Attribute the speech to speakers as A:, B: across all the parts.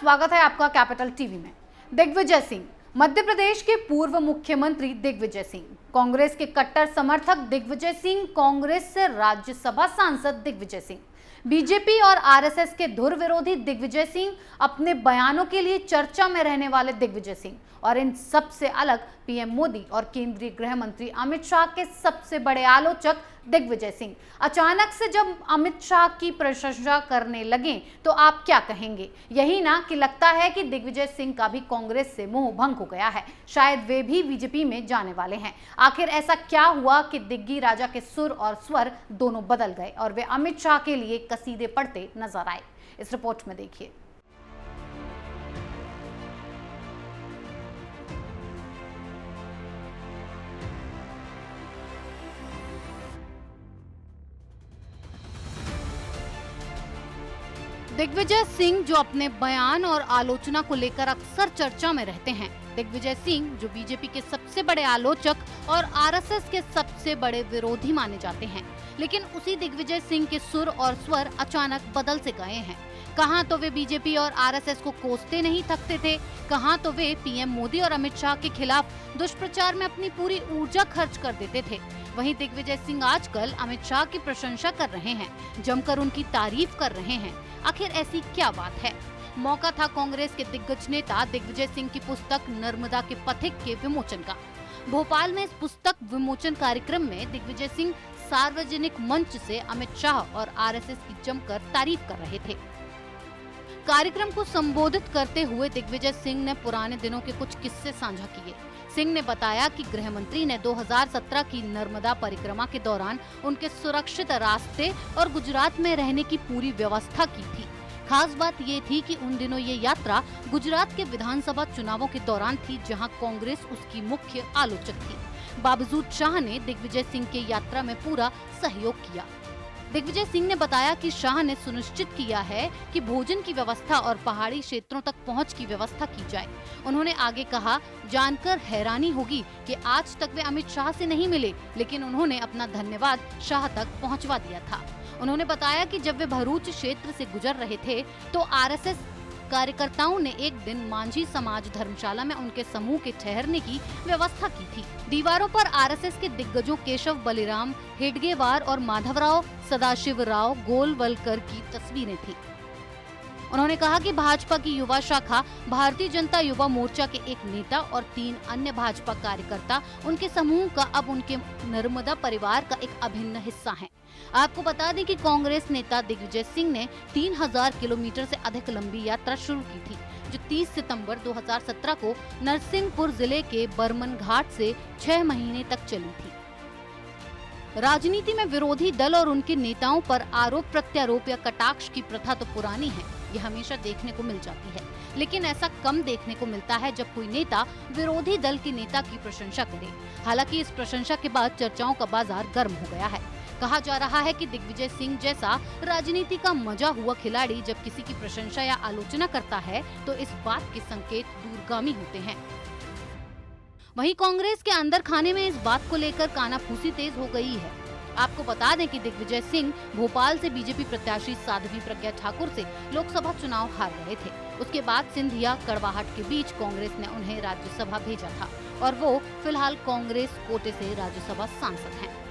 A: स्वागत है आपका कैपिटल टीवी में। दिग्विजय सिंह, मध्य प्रदेश के पूर्व मुख्यमंत्री दिग्विजय सिंह, कांग्रेस के कट्टर समर्थक दिग्विजय सिंह, कांग्रेस से राज्यसभा सांसद दिग्विजय सिंह, बीजेपी और आरएसएस के धुर विरोधी दिग्विजय सिंह, अपने बयानों के लिए चर्चा में रहने वाले दिग्विजय सिंह और इन सबसे अलग पीएम मोदी और केंद्रीय गृह मंत्री अमित शाह के सबसे बड़े आलोचक दिग्विजय सिंह अचानक से जब अमित शाह की प्रशंसा करने लगे तो आप क्या कहेंगे? यही ना कि लगता है कि दिग्विजय सिंह का भी कांग्रेस से मोह भंग हो गया है, शायद वे भी बीजेपी में जाने वाले हैं। आखिर ऐसा क्या हुआ कि दिग्गी राजा के सुर और स्वर दोनों बदल गए और वे अमित शाह के लिए कसीदे पढ़ते नजर आए? इस रिपोर्ट में देखिए। दिग्विजय सिंह जो अपने बयान और आलोचना को लेकर अक्सर चर्चा में रहते हैं, दिग्विजय सिंह जो बीजेपी के सबसे बड़े आलोचक और आरएसएस के सबसे बड़े विरोधी माने जाते हैं, लेकिन उसी दिग्विजय सिंह के सुर और स्वर अचानक बदल से गए हैं। कहां तो वे बीजेपी और आरएसएस को कोसते नहीं थकते थे, कहां तो वे पीएम मोदी और अमित शाह के खिलाफ दुष्प्रचार में अपनी पूरी ऊर्जा खर्च कर देते थे। वहीं दिग्विजय सिंह आजकल अमित शाह की प्रशंसा कर रहे हैं, जमकर उनकी तारीफ कर रहे हैं। आखिर ऐसी क्या बात है? मौका था कांग्रेस के दिग्गज नेता दिग्विजय सिंह की पुस्तक नर्मदा के पथिक के विमोचन का। भोपाल में इस पुस्तक विमोचन कार्यक्रम में दिग्विजय सिंह सार्वजनिक मंच से अमित शाह और आरएसएस की जमकर तारीफ कर रहे थे। कार्यक्रम को संबोधित करते हुए दिग्विजय सिंह ने पुराने दिनों के कुछ किस्से साझा किए। सिंह ने बताया कि गृह मंत्री ने 2017 की नर्मदा परिक्रमा के दौरान उनके सुरक्षित रास्ते और गुजरात में रहने की पूरी व्यवस्था की थी। खास बात ये थी कि उन दिनों ये यात्रा गुजरात के विधानसभा चुनावों के दौरान थी, जहां कांग्रेस उसकी मुख्य आलोचक थी। बावजूद शाह ने दिग्विजय सिंह के यात्रा में पूरा सहयोग किया। दिग्विजय सिंह ने बताया कि शाह ने सुनिश्चित किया है कि भोजन की व्यवस्था और पहाड़ी क्षेत्रों तक पहुंच की व्यवस्था की जाए। उन्होंने आगे कहा, जानकर हैरानी होगी कि आज तक वे अमित शाह से नहीं मिले, लेकिन उन्होंने अपना धन्यवाद शाह तक पहुंचवा दिया था। उन्होंने बताया कि जब वे भरूच क्षेत्र से गुजर रहे थे तो आरएसएस कार्यकर्ताओं ने एक दिन मांझी समाज धर्मशाला में उनके समूह के ठहरने की व्यवस्था की थी। दीवारों पर आरएसएस के दिग्गजों केशव बलिराम हेडगेवार और माधवराव सदाशिवराव गोलवलकर की तस्वीरें थी। उन्होंने कहा कि भाजपा की युवा शाखा भारतीय जनता युवा मोर्चा के एक नेता और 3 अन्य भाजपा कार्यकर्ता उनके समूह का अब उनके नर्मदा परिवार का एक अभिन्न हिस्सा हैं। आपको बता दें कि कांग्रेस नेता दिग्विजय सिंह ने 3000 किलोमीटर से अधिक लंबी यात्रा शुरू की थी, जो 30 सितंबर 2017 को नरसिंहपुर जिले के बर्मन घाट से 6 महीने तक चली थी। राजनीति में विरोधी दल और उनके नेताओं पर आरोप प्रत्यारोप या कटाक्ष की प्रथा तो पुरानी है, ये हमेशा देखने को मिल जाती है, लेकिन ऐसा कम देखने को मिलता है जब कोई नेता विरोधी दल के नेता की प्रशंसा करे। हालांकि इस प्रशंसा के बाद चर्चाओं का बाजार गर्म हो गया है। कहा जा रहा है कि दिग्विजय सिंह जैसा राजनीति का मजा हुआ खिलाड़ी जब किसी की प्रशंसा या आलोचना करता है तो इस बात के संकेत दूरगामी होते हैं। वहीं कांग्रेस के अंदर खाने में इस बात को लेकर कानाफूसी तेज हो गई है। आपको बता दें कि दिग्विजय सिंह भोपाल से बीजेपी प्रत्याशी साध्वी प्रज्ञा ठाकुर से लोकसभा चुनाव हार गए थे। उसके बाद सिंधिया कड़वाहट के बीच कांग्रेस ने उन्हें राज्यसभा भेजा था और वो फिलहाल कांग्रेस कोटे से राज्यसभा सांसद हैं।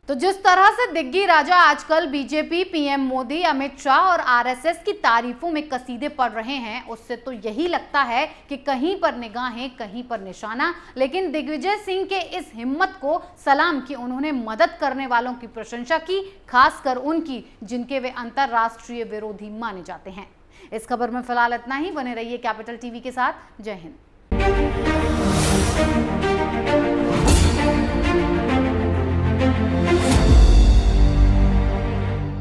A: तो जिस तरह से दिग्गी राजा आजकल बीजेपी, पीएम मोदी, अमित शाह और आरएसएस की तारीफों में कसीदे पढ़ रहे हैं, उससे तो यही लगता है कि कहीं पर निगाहें, कहीं पर निशाना। लेकिन दिग्विजय सिंह के इस हिम्मत को सलाम कि उन्होंने मदद करने वालों की प्रशंसा की, खासकर उनकी जिनके वे अंतरराष्ट्रीय विरोधी माने जाते हैं। इस खबर में फिलहाल इतना ही। बने रहिए कैपिटल टीवी के साथ। जय हिंद।